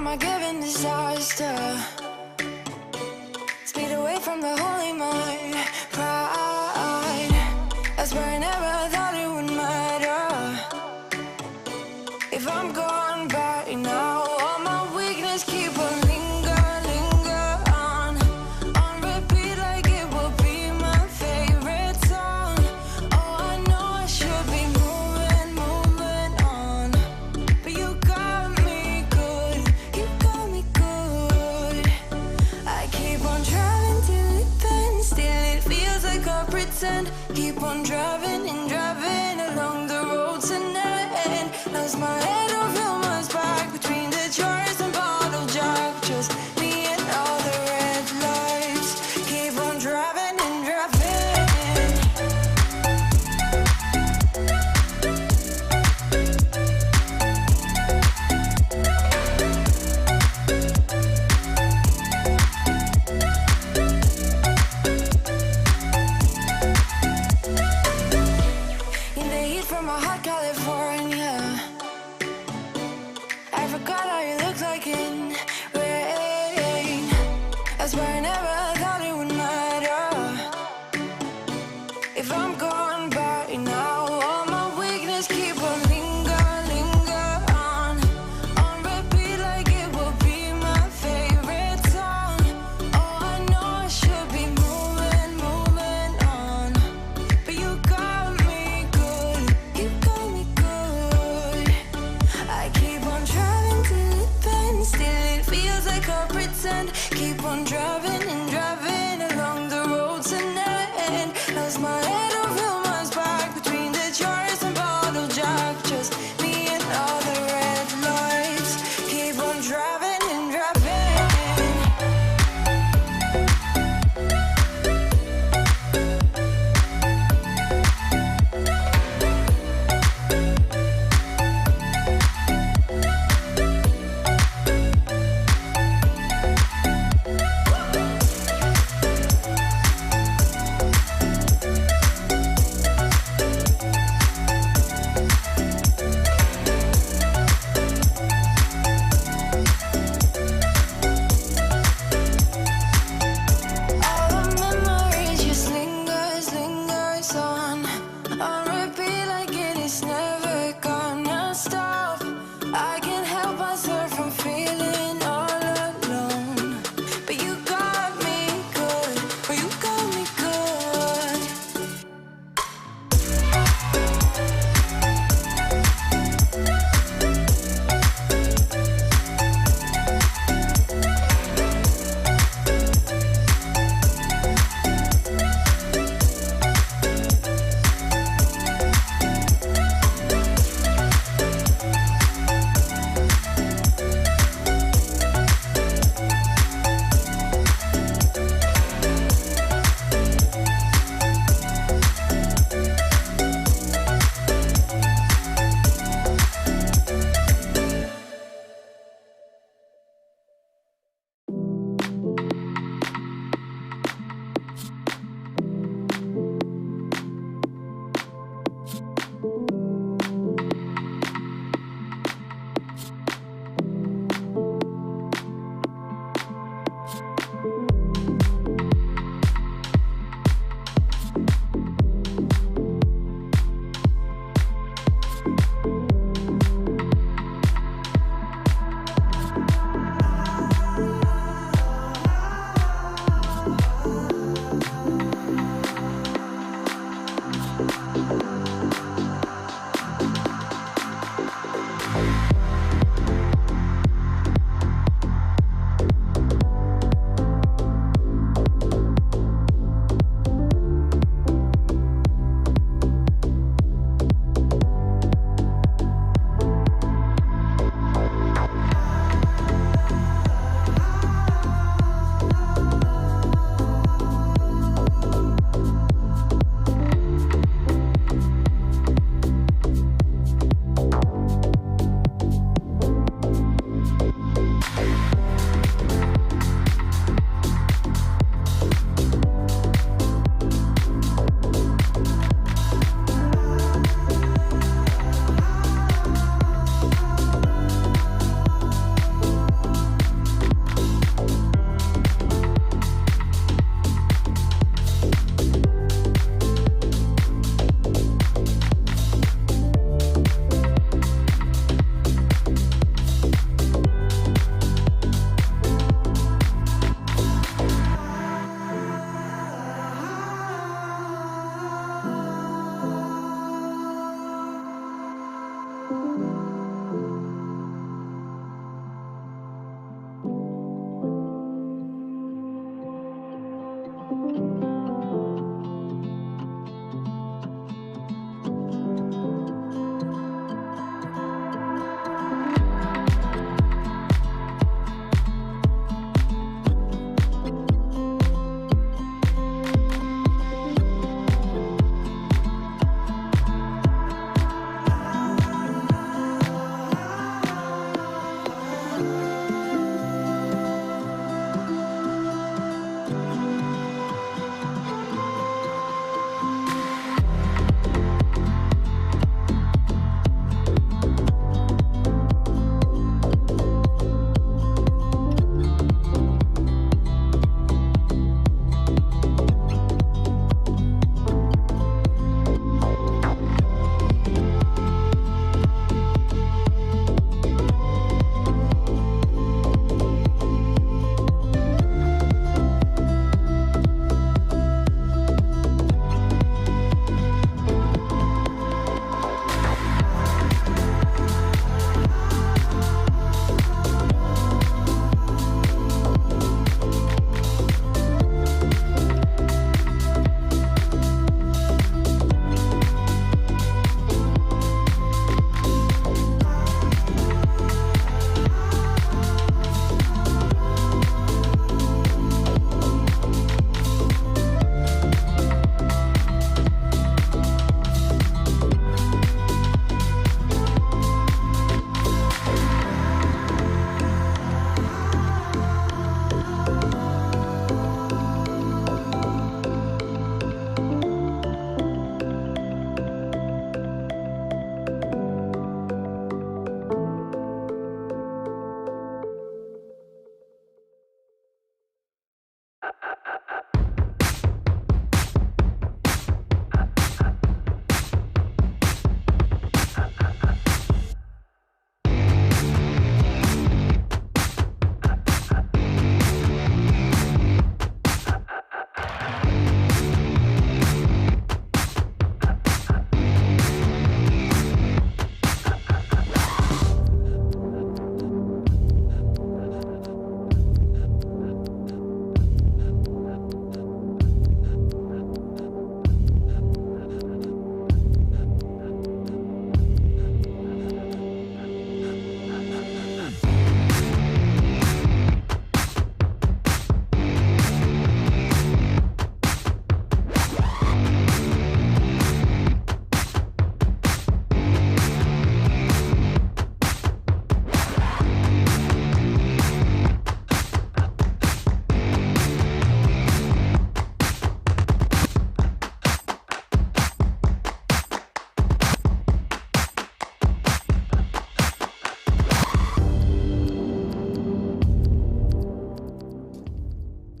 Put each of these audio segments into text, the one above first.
my given disaster. Speed away from the holy mind. Pride, I swear I never thought it would matter. If I'm gone by now, all my weakness keep on linger on repeat like it will be my favorite song. Oh, I know I should be moving on, but you got me good, you got me good. I keep on driving till it bends, still it feels like I pretend. Keep on driving and driving along the road tonight. Lost my head over my back between the jars and bottle jack. Just me and all the red lights. Keep on driving and driving.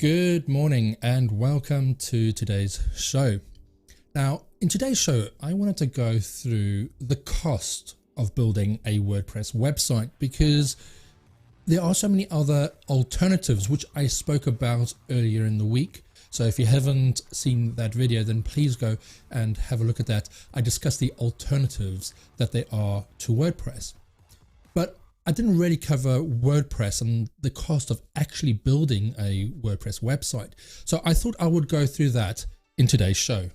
Good morning and welcome to today's show. Now, in today's show, I wanted to go through the cost of building a WordPress website because there are so many other alternatives which I spoke about earlier in the week. So if you haven't seen that video, then please go and have a look at that. I discussed the alternatives that there are to WordPress. But I didn't really cover WordPress and the cost of actually building a WordPress website. So I thought I would go through that in today's show.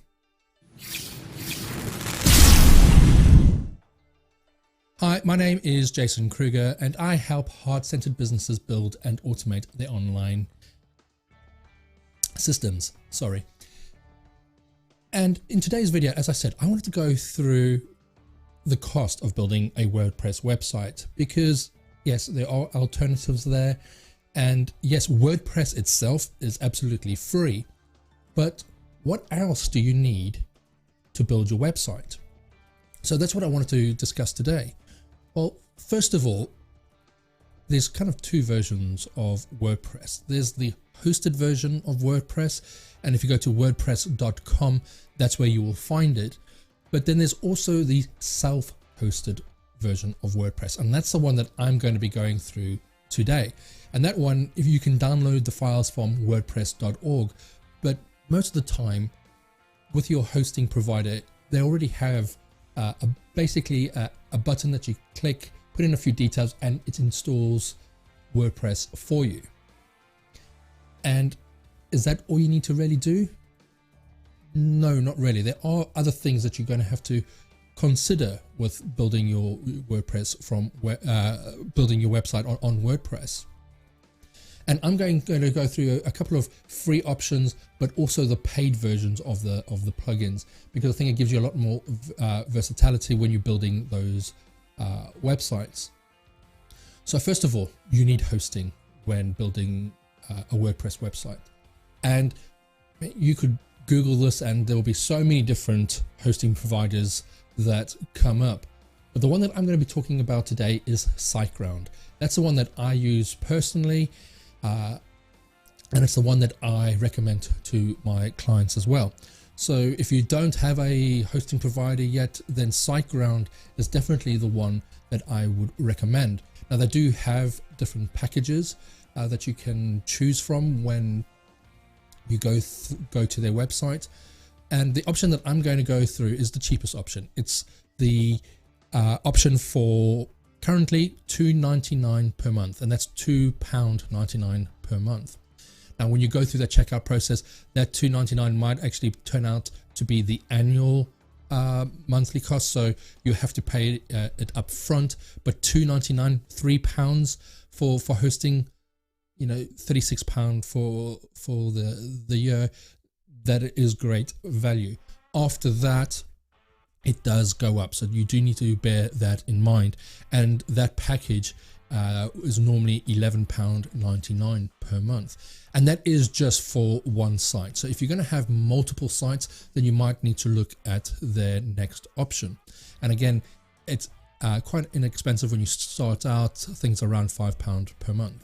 Hi, my name is Jason Kruger and I help heart-centered businesses build and automate their online systems. And in today's video, as I said, I wanted to go through the cost of building a WordPress website because yes, there are alternatives there. And yes, WordPress itself is absolutely free, but what else do you need to build your website? So that's what I wanted to discuss today. Well, first of all, there's kind of two versions of WordPress. There's the hosted version of WordPress, and if you go to wordpress.com, that's where you will find it. But then there's also the self-hosted version of WordPress, and that's the one that I'm going to be going through today. And that one, if you can download the files from wordpress.org, but most of the time with your hosting provider, they already have basically a button that you click, put in a few details, and it installs WordPress for you. And is that all you need to really do? No, not really. There are other things that you're going to have to consider with building your WordPress building your website on WordPress. And I'm going to go through a couple of free options, but also the paid versions of the plugins, because I think it gives you a lot more versatility when you're building those websites. So first of all, you need hosting when building a WordPress website, and you could Google this and there will be so many different hosting providers that come up. But the one that I'm going to be talking about today is SiteGround. That's the one that I use personally, and it's the one that I recommend to my clients as well. So if you don't have a hosting provider yet, then SiteGround is definitely the one that I would recommend. Now they do have different packages that you can choose from when you go to their website, and the option that I'm going to go through is the cheapest option. It's the option for currently $2.99 per month, and that's £2.99 per month. Now when you go through the checkout process, that $2.99 might actually turn out to be the annual monthly cost, so you have to pay it up front. But £2.99, £3 for hosting, you know, £36 for the year, that is great value. After that, it does go up, so you do need to bear that in mind. And that package is normally £11.99 per month, and that is just for one site. So if you're going to have multiple sites, then you might need to look at their next option. And again, it's quite inexpensive when you start out, things around £5 per month.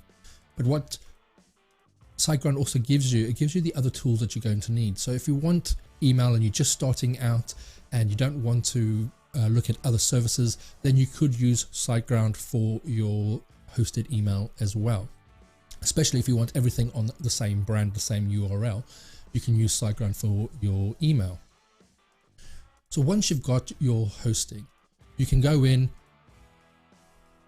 But what SiteGround also gives you, it gives you the other tools that you're going to need. So if you want email and you're just starting out and you don't want to look at other services, then you could use SiteGround for your hosted email as well. Especially if you want everything on the same brand, the same URL, you can use SiteGround for your email. So once you've got your hosting, you can go in,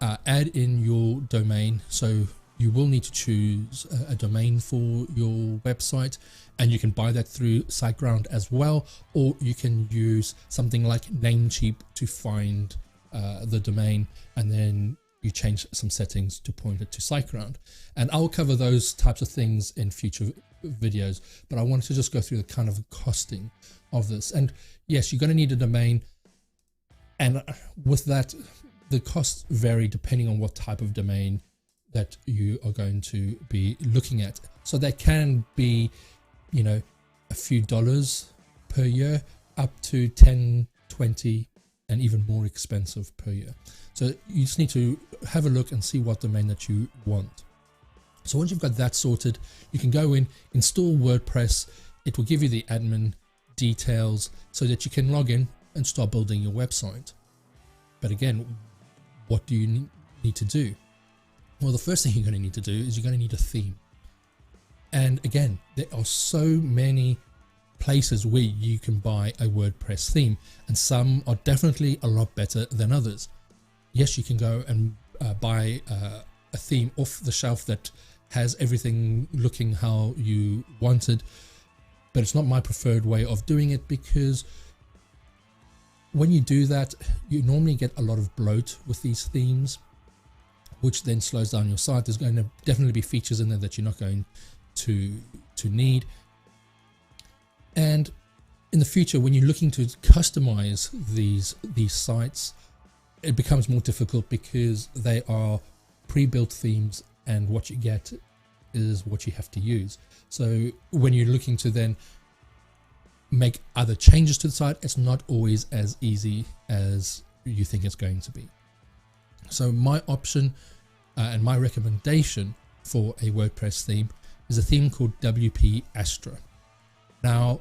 add in your domain. So you will need to choose a domain for your website, and you can buy that through SiteGround as well, or you can use something like Namecheap to find the domain, and then you change some settings to point it to SiteGround. And I'll cover those types of things in future videos, but I wanted to just go through the kind of costing of this. And yes, you're going to need a domain, and with that, the costs vary depending on what type of domain that you are going to be looking at. So they can be, you know, a few dollars per year up to 10, 20, and even more expensive per year. So you just need to have a look and see what domain that you want. So once you've got that sorted, you can go in, install WordPress. It will give you the admin details so that you can log in and start building your website. But again, what do you need to do? Well, the first thing you're going to need to do is you're going to need a theme. And again, there are so many places where you can buy a WordPress theme, and some are definitely a lot better than others. Yes, you can go and buy a theme off the shelf that has everything looking how you wanted, but it's not my preferred way of doing it, because when you do that, you normally get a lot of bloat with these themes, which then slows down your site. There's going to definitely be features in there that you're not going to need. And in the future, when you're looking to customize these sites, it becomes more difficult because they are pre-built themes, and what you get is what you have to use. So when you're looking to then make other changes to the site, it's not always as easy as you think it's going to be. So my option and my recommendation for a WordPress theme is a theme called WP Astra. Now,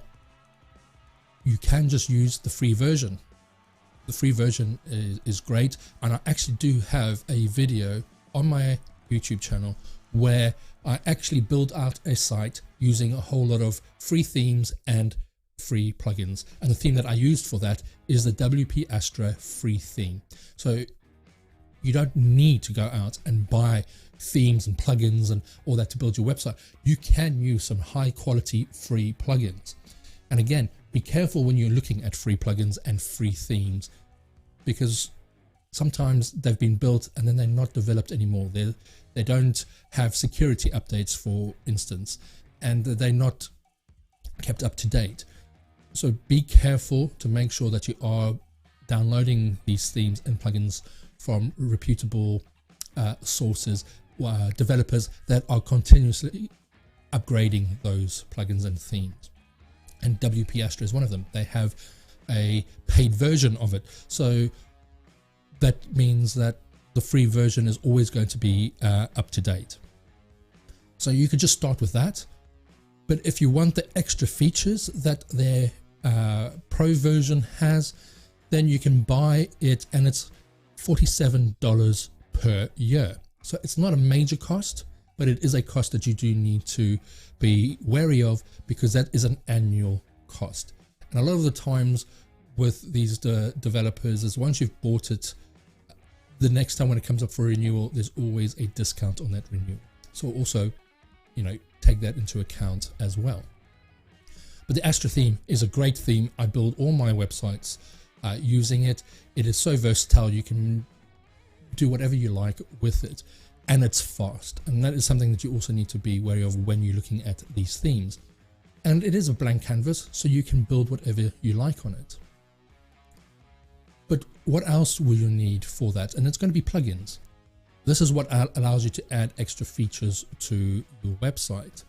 you can just use the free version. The free version is great, and I actually do have a video on my YouTube channel where I actually build out a site using a whole lot of free themes and free plugins. And the theme that I used for that is the WP Astra free theme. So you don't need to go out and buy themes and plugins and all that to build your website, you can use some high quality free plugins. And again, be careful when you're looking at free plugins and free themes, because sometimes they've been built and then they're not developed anymore. They don't have security updates, for instance, and they're not kept up to date. So be careful to make sure that you are downloading these themes and plugins from reputable sources, developers that are continuously upgrading those plugins and themes. And WP Astra is one of them. They have a paid version of it, so that means that the free version is always going to be up to date. So you could just start with that. But if you want the extra features that their pro version has, then you can buy it, and it's $47 per year. So it's not a major cost, but it is a cost that you do need to be wary of, because that is an annual cost. And a lot of the times with these developers is once you've bought it, the next time when it comes up for renewal, there's always a discount on that renewal. So also, take that into account as well. But the Astra theme is a great theme. I build all my websites using it. It is so versatile. You can do whatever you like with it, and it's fast. And that is something that you also need to be wary of when you're looking at these themes. And it is a blank canvas, so you can build whatever you like on it. But what else will you need for that? And it's going to be plugins. This is what allows you to add extra features to your website.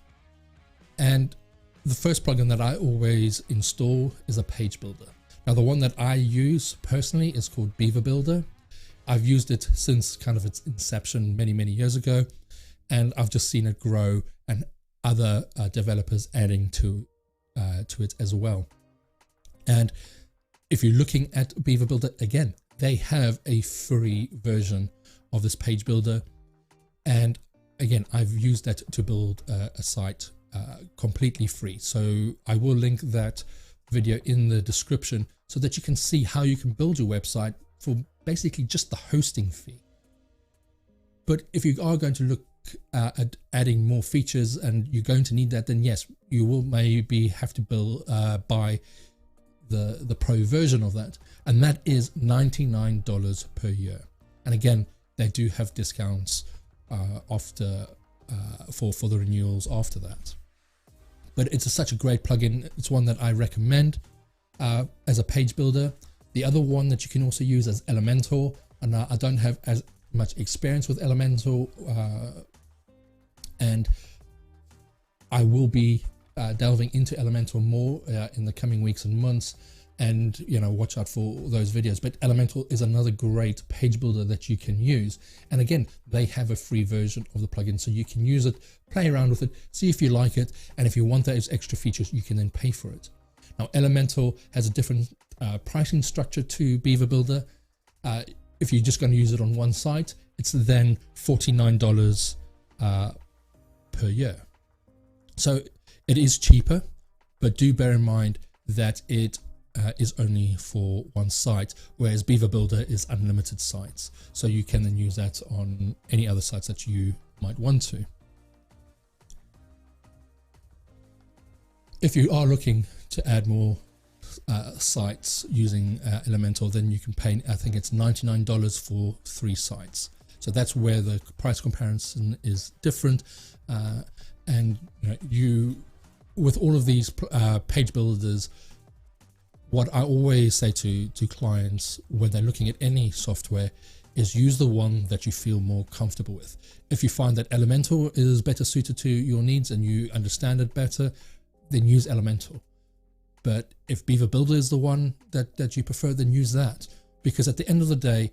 And the first plugin that I always install is a page builder. Now, the one that I use personally is called Beaver Builder. I've used it since kind of its inception many years ago, and I've just seen it grow, and other developers adding to it as well. And if you're looking at Beaver Builder, again, they have a free version of this page builder, and again, I've used that to build a site completely free. So I will link that video in the description so that you can see how you can build your website for basically just the hosting fee. But if you are going to look at adding more features and you're going to need that, then yes, you will maybe have to buy the pro version of that, and that is $99 per year. And again, they do have discounts after for the renewals after that. But it's such a great plugin. It's one that I recommend as a page builder. The other one that you can also use is Elementor, and I don't have as much experience with Elementor, and I will be delving into Elementor more in the coming weeks and months, and watch out for those videos. But Elementor is another great page builder that you can use, and again, they have a free version of the plugin, so you can use it, play around with it, see if you like it, and if you want those extra features, you can then pay for it. Now, Elementor has a different pricing structure to Beaver Builder. If you're just going to use it on one site, it's then $49 per year. So it is cheaper, but do bear in mind that it is only for one site, whereas Beaver Builder is unlimited sites. So you can then use that on any other sites that you might want to. If you are looking to add more sites using Elementor, then you can pay, I think it's $99 for 3 sites. So that's where the price comparison is different. And you with all of these page builders, what I always say to clients when they're looking at any software is use the one that you feel more comfortable with. If you find that Elementor is better suited to your needs and you understand it better, then use Elementor. But if Beaver Builder is the one that you prefer, then use that. Because at the end of the day,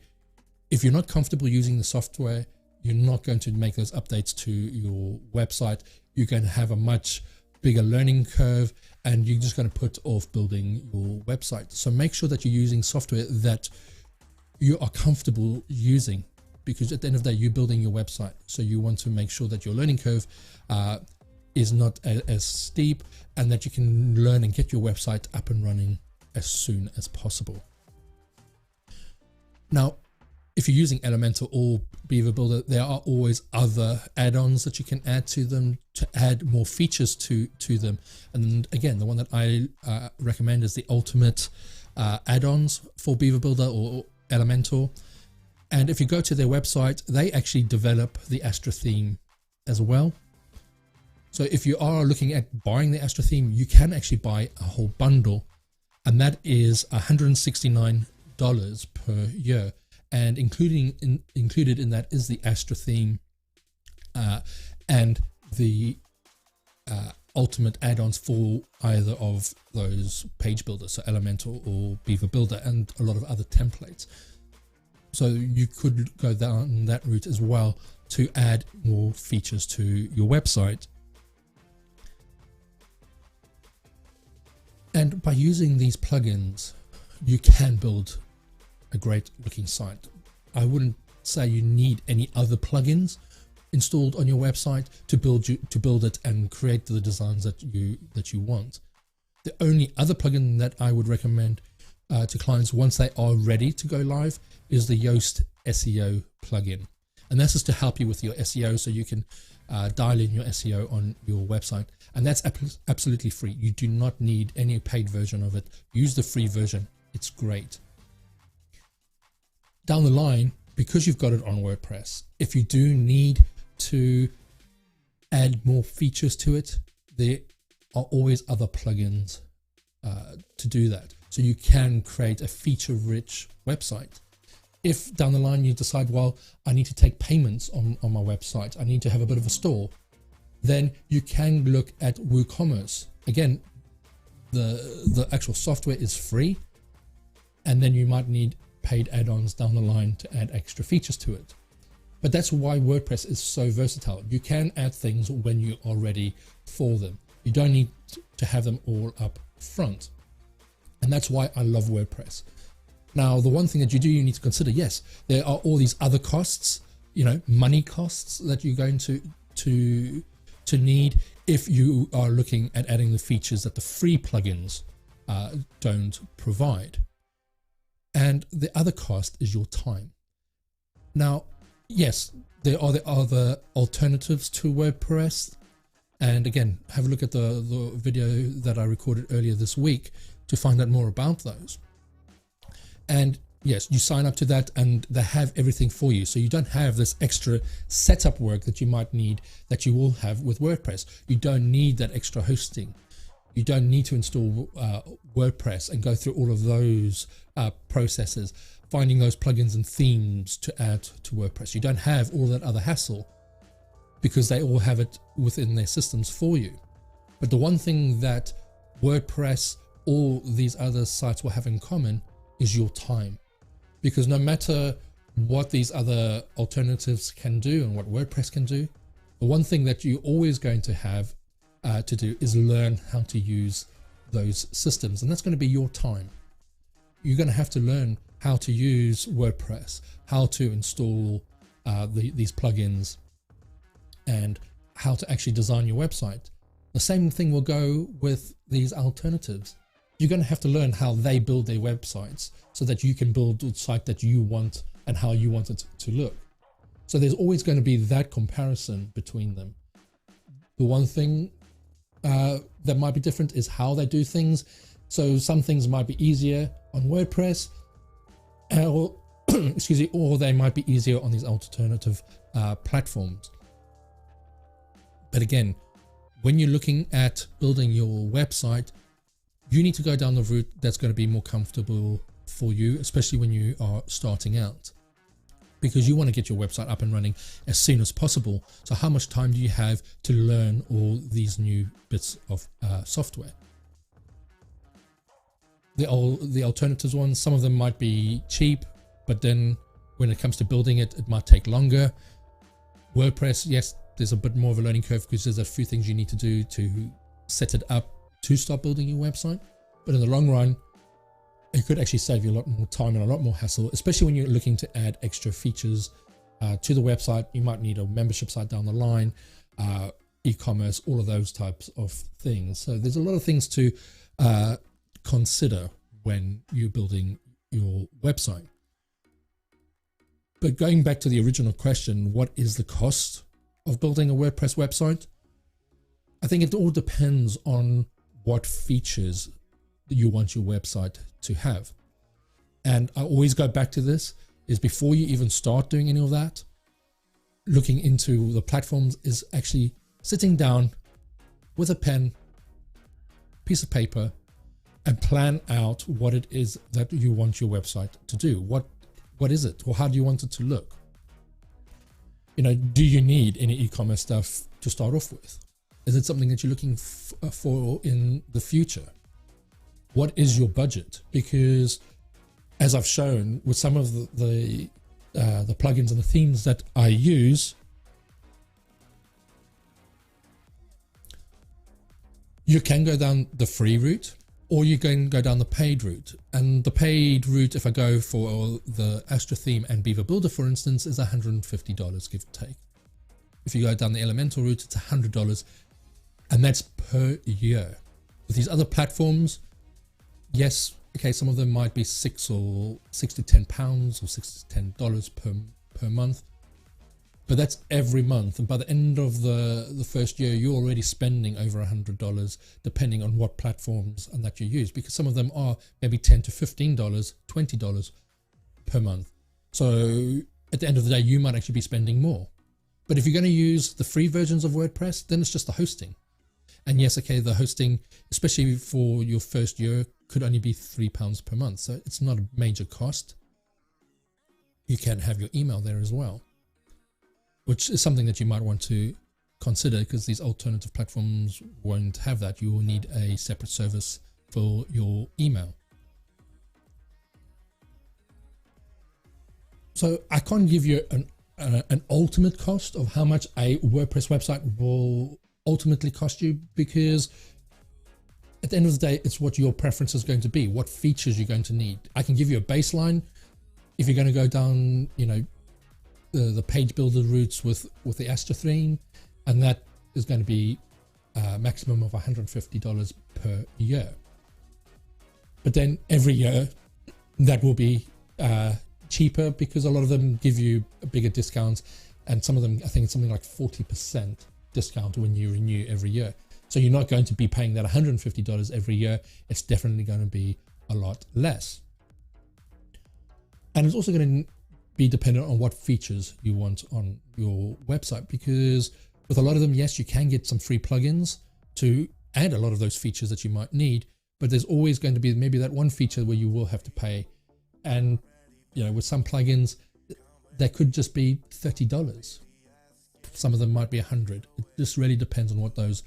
if you're not comfortable using the software, you're not going to make those updates to your website. You're going to have a much bigger learning curve, and you're just going to put off building your website. So make sure that you're using software that you are comfortable using, because at the end of the day, you're building your website. So you want to make sure that your learning curve is not as steep, and that you can learn and get your website up and running as soon as possible. Now, if you're using Elementor or Beaver Builder, there are always other add-ons that you can add to them to add more features to them. And again, the one that I recommend is the ultimate add-ons for Beaver Builder or Elementor. And if you go to their website, they actually develop the Astra Theme as well. So if you are looking at buying the Astra Theme, you can actually buy a whole bundle, and that is $169 per year. And included in that is the Astra Theme and the ultimate add-ons for either of those page builders, so Elementor or Beaver Builder, and a lot of other templates. So you could go down that route as well to add more features to your website. And by using these plugins, you can build a great looking site. I wouldn't say you need any other plugins installed on your website to build it and create the designs that you want. The only other plugin that I would recommend to clients once they are ready to go live is the Yoast Seo Plugin, and that's just to help you with your SEO, so you can dial in your SEO on your website, and that's absolutely free. You do not need any paid version of it. Use the free version. It's great. Down the line, because you've got it on WordPress, if you do need to add more features to it, there are always other plugins to do that. So you can create a feature-rich website. If down the line you decide, well, I need to take payments on my website, I need to have a bit of a store, then you can look at WooCommerce. Again, the actual software is free, and then you might need paid add-ons down the line to add extra features to it. But that's why WordPress is so versatile. You can add things when you are ready for them. You don't need to have them all up front. And that's why I love WordPress. Now, the one thing that you need to consider, yes, there are all these other costs, money costs that you're going to need if you are looking at adding the features that the free plugins don't provide. And the other cost is your time. Now, yes, there are the other alternatives to WordPress. And again, have a look at the video that I recorded earlier this week to find out more about those. And yes, you sign up to that and they have everything for you. So you don't have this extra setup work that you might need that you will have with WordPress. You don't need that extra hosting. You don't need to install WordPress and go through all of those processes, finding those plugins and themes to add to WordPress. You don't have all that other hassle because they all have it within their systems for you. But the one thing that WordPress or these other sites will have in common is your time. Because no matter what these other alternatives can do and what WordPress can do, the one thing that you're always going to have to do is learn how to use those systems, and that's going to be your time. You're going to have to learn how to use WordPress, how to install these plugins, and how to actually design your website. The same thing will go with these alternatives. You're going to have to learn how they build their websites so that you can build the site that you want and how you want it to look. So there's always going to be that comparison between them. The one thing that might be different is how they do things. So some things might be easier on WordPress, or excuse me, or they might be easier on these alternative platforms. But again, when you're looking at building your website, you need to go down the route that's going to be more comfortable for you, especially when you are starting out, because you want to get your website up and running as soon as possible. So how much time do you have to learn all these new bits of software? The alternatives ones, some of them might be cheap, but then when it comes to building it, it might take longer. WordPress, yes, there's a bit more of a learning curve because there's a few things you need to do to set it up to start building your website. But in the long run, it could actually save you a lot more time and a lot more hassle, especially when you're looking to add extra features to the website. You might need a membership site down the line, e-commerce, all of those types of things. So there's a lot of things to consider when you're building your website. But going back to the original question, what is the cost of building a WordPress website? I think it all depends on what features you want your website to have. And I always go back to this, is before you even start doing any of that, looking into the platforms is actually sitting down with a pen, piece of paper, and plan out what it is that you want your website to do. What is it, or how do you want it to look? You know, do you need any e-commerce stuff to start off with? Is it something that you're looking for in the future? What is your budget? Because as I've shown with some of the plugins and the themes that I use, you can go down the free route, or you can go down the paid route. And the paid route, if I go for the Astra Theme and Beaver Builder, for instance, is $150, give or take. If you go down the Elemental route, it's $100, and that's per year. With these other platforms, yes, okay, some of them might be £6 to £10 or $6 to $10 per month, but that's every month. And by the end of the first year, you're already spending over $100, depending on what platforms and that you use, because some of them are maybe $10 to $15, $20 per month. So at the end of the day, you might actually be spending more. But if you're going to use the free versions of WordPress, then it's just the hosting. And yes, okay, the hosting, especially for your first year, could only be £3 per month. So it's not a major cost. You can have your email there as well, which is something that you might want to consider, because these alternative platforms won't have that. You will need a separate service for your email. So I can't give you an ultimate cost of how much a WordPress website will ultimately cost you, because at the end of the day, it's what your preference is going to be, what features you're going to need. I can give you a baseline. If you're going to go down, you know, the page builder routes with the Astra Theme, and that is going to be a maximum of $150 per year. But then every year that will be cheaper, because a lot of them give you bigger discounts, and some of them, I think it's something like 40% discount when you renew every year. So you're not going to be paying that $150 every year. It's definitely going to be a lot less. And it's also going to be dependent on what features you want on your website, because with a lot of them, yes, you can get some free plugins to add a lot of those features that you might need, but there's always going to be maybe that one feature where you will have to pay. And you know, with some plugins, they could just be $30. Some of them might be $100. It just really depends on what those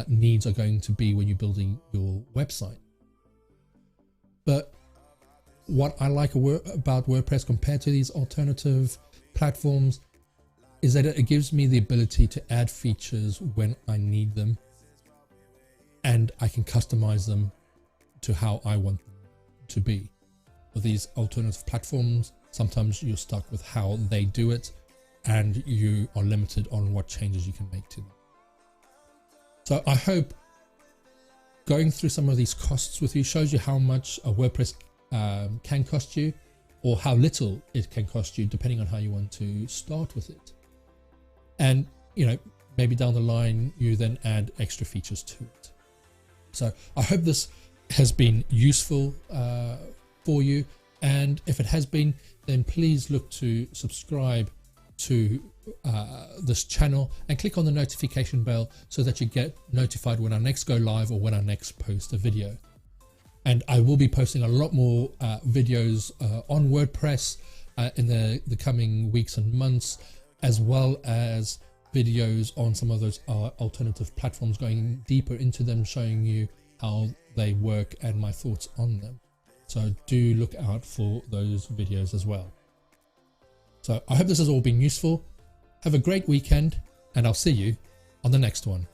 needs are going to be when you're building your website. But what I like about WordPress compared to these alternative platforms is that it gives me the ability to add features when I need them, and I can customize them to how I want them to be. With these alternative platforms, sometimes you're stuck with how they do it, and you are limited on what changes you can make to them. So I hope going through some of these costs with you shows you how much a WordPress can cost you, or how little it can cost you, depending on how you want to start with it. And, you know, maybe down the line, you then add extra features to it. So I hope this has been useful for you. And if it has been, then please look to subscribe to this channel and click on the notification bell so that you get notified when I next go live or when I next post a video. And I will be posting a lot more videos on WordPress in the coming weeks and months, as well as videos on some of those alternative platforms, going deeper into them, showing you how they work and my thoughts on them. So do look out for those videos as well. So I hope this has all been useful. Have a great weekend, and I'll see you on the next one.